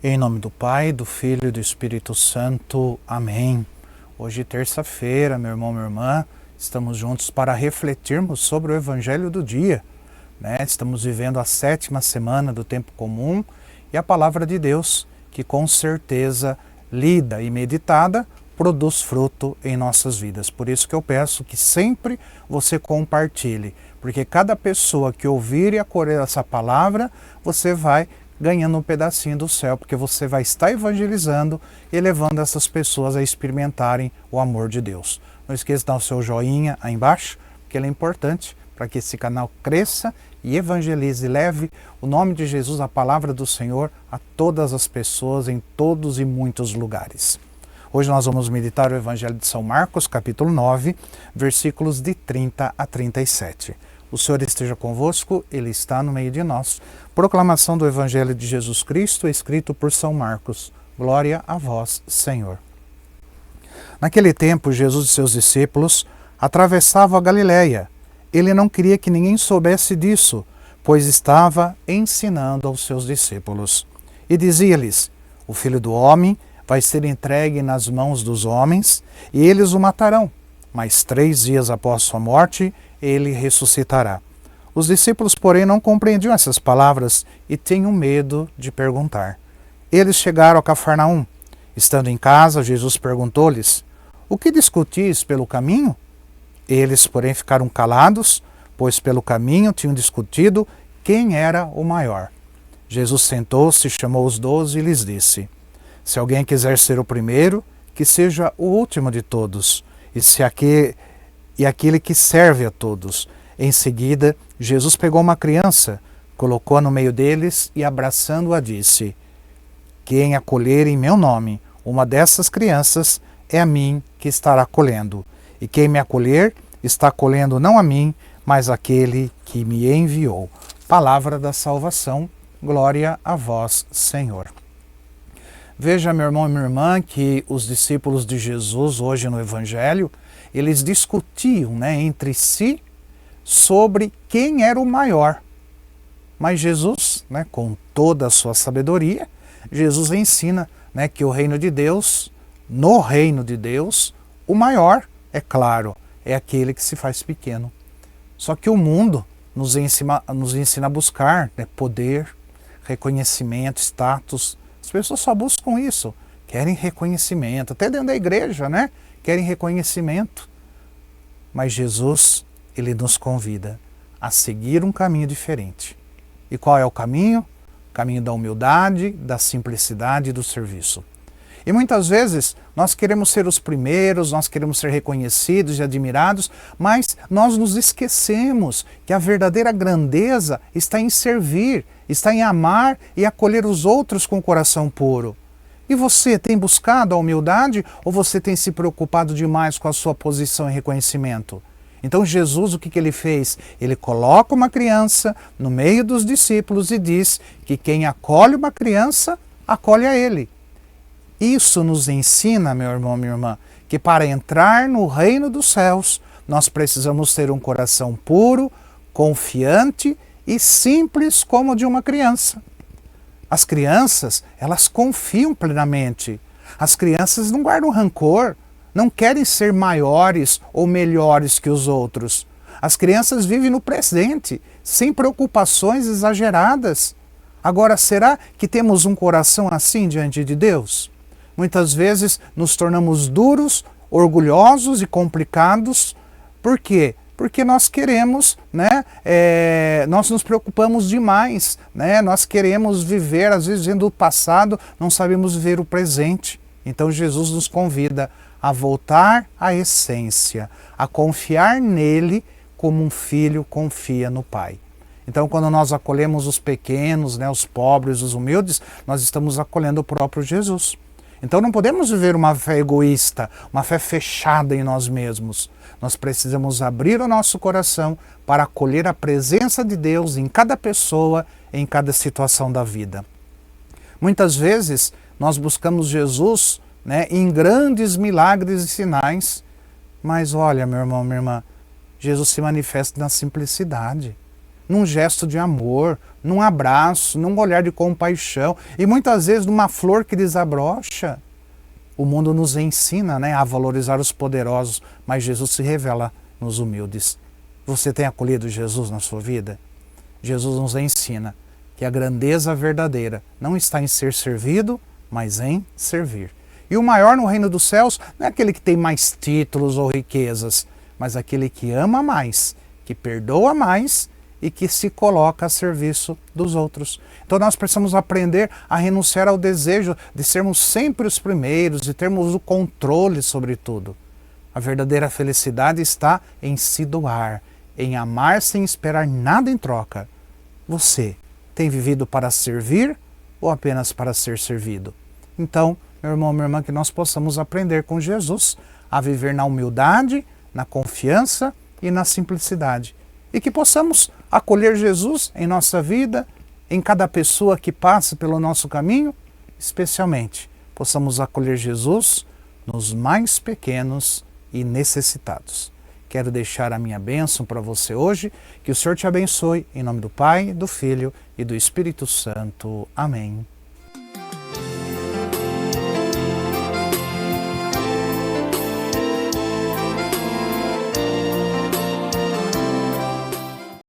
Em nome do Pai, do Filho e do Espírito Santo. Amém. Hoje, terça-feira, meu irmão, minha irmã, estamos juntos para refletirmos sobre o Evangelho do dia. Estamos vivendo a 7ª semana do tempo comum e a Palavra de Deus, que com certeza, lida e meditada, produz fruto em nossas vidas. Por isso que eu peço que sempre você compartilhe, porque cada pessoa que ouvir e acolher essa palavra, você vai ganhando um pedacinho do céu, porque você vai estar evangelizando e levando essas pessoas a experimentarem o amor de Deus. Não esqueça de dar o seu joinha aí embaixo, porque ele é importante para que esse canal cresça e evangelize e leve o nome de Jesus, a palavra do Senhor, a todas as pessoas em todos e muitos lugares. Hoje nós vamos meditar o Evangelho de São Marcos, capítulo 9, versículos de 30 a 37. O Senhor esteja convosco, Ele está no meio de nós. Proclamação do Evangelho de Jesus Cristo, escrito por São Marcos. Glória a vós, Senhor. Naquele tempo, Jesus e seus discípulos atravessavam a Galileia. Ele não queria que ninguém soubesse disso, pois estava ensinando aos seus discípulos. E dizia-lhes: o Filho do Homem vai ser entregue nas mãos dos homens, e eles o matarão. Mas 3 dias após sua morte, ele ressuscitará. Os discípulos, porém, não compreendiam essas palavras e tinham medo de perguntar. Eles chegaram a Cafarnaum. Estando em casa, Jesus perguntou-lhes: o que discutis pelo caminho? Eles, porém, ficaram calados, pois pelo caminho tinham discutido quem era o maior. Jesus sentou-se, chamou os 12 e lhes disse: se alguém quiser ser o primeiro, que seja o último de todos, e aquele que serve a todos. Em seguida, Jesus pegou uma criança, colocou-a no meio deles e, abraçando-a, disse: quem acolher em meu nome uma dessas crianças, é a mim que estará acolhendo. E quem me acolher, está acolhendo não a mim, mas aquele que me enviou. Palavra da salvação, glória a vós, Senhor. Veja, meu irmão e minha irmã, que os discípulos de Jesus, hoje no Evangelho, eles discutiam entre si sobre quem era o maior. Mas Jesus, com toda a sua sabedoria, Jesus ensina que o reino de Deus, no reino de Deus, o maior, é claro, é aquele que se faz pequeno. Só que o mundo nos ensina a buscar poder, reconhecimento, status. As pessoas só buscam isso, querem reconhecimento, até dentro da igreja, querem reconhecimento. Mas Jesus, Ele nos convida a seguir um caminho diferente. E qual é o caminho? O caminho da humildade, da simplicidade e do serviço. E muitas vezes nós queremos ser os primeiros, nós queremos ser reconhecidos e admirados, mas nós nos esquecemos que a verdadeira grandeza está em servir, está em amar e acolher os outros com o coração puro. E você tem buscado a humildade ou você tem se preocupado demais com a sua posição e reconhecimento? Então Jesus, o que ele fez? Ele coloca uma criança no meio dos discípulos e diz que quem acolhe uma criança, acolhe a ele. Isso nos ensina, meu irmão, minha irmã, que para entrar no reino dos céus, nós precisamos ter um coração puro, confiante e simples como o de uma criança. As crianças, elas confiam plenamente. As crianças não guardam rancor, não querem ser maiores ou melhores que os outros. As crianças vivem no presente, sem preocupações exageradas. Agora, será que temos um coração assim diante de Deus? Muitas vezes nos tornamos duros, orgulhosos e complicados. Por quê? Porque nós queremos, nós nos preocupamos demais, nós queremos viver, às vezes, vendo o passado, não sabemos viver o presente. Então Jesus nos convida a voltar à essência, a confiar nele como um filho confia no Pai. Então, quando nós acolhemos os pequenos, os pobres, os humildes, nós estamos acolhendo o próprio Jesus. Então não podemos viver uma fé egoísta, uma fé fechada em nós mesmos. Nós precisamos abrir o nosso coração para acolher a presença de Deus em cada pessoa, em cada situação da vida. Muitas vezes nós buscamos Jesus em grandes milagres e sinais, mas olha, meu irmão, minha irmã, Jesus se manifesta na simplicidade. num gesto de amor, num abraço, num olhar de compaixão e muitas vezes numa flor que desabrocha. O mundo nos ensina, né, a valorizar os poderosos, mas Jesus se revela nos humildes. Você tem acolhido Jesus na sua vida? Jesus nos ensina que a grandeza verdadeira não está em ser servido, mas em servir. E o maior no reino dos céus não é aquele que tem mais títulos ou riquezas, mas aquele que ama mais, que perdoa mais e que se coloca a serviço dos outros. Então nós precisamos aprender a renunciar ao desejo de sermos sempre os primeiros, de termos o controle sobre tudo. A verdadeira felicidade está em se doar, em amar sem esperar nada em troca. Você tem vivido para servir ou apenas para ser servido? Então, meu irmão, minha irmã, que nós possamos aprender com Jesus a viver na humildade, na confiança e na simplicidade. E que possamos acolher Jesus em nossa vida, em cada pessoa que passa pelo nosso caminho, especialmente possamos acolher Jesus nos mais pequenos e necessitados. Quero deixar a minha bênção para você hoje, que o Senhor te abençoe, em nome do Pai, do Filho e do Espírito Santo. Amém.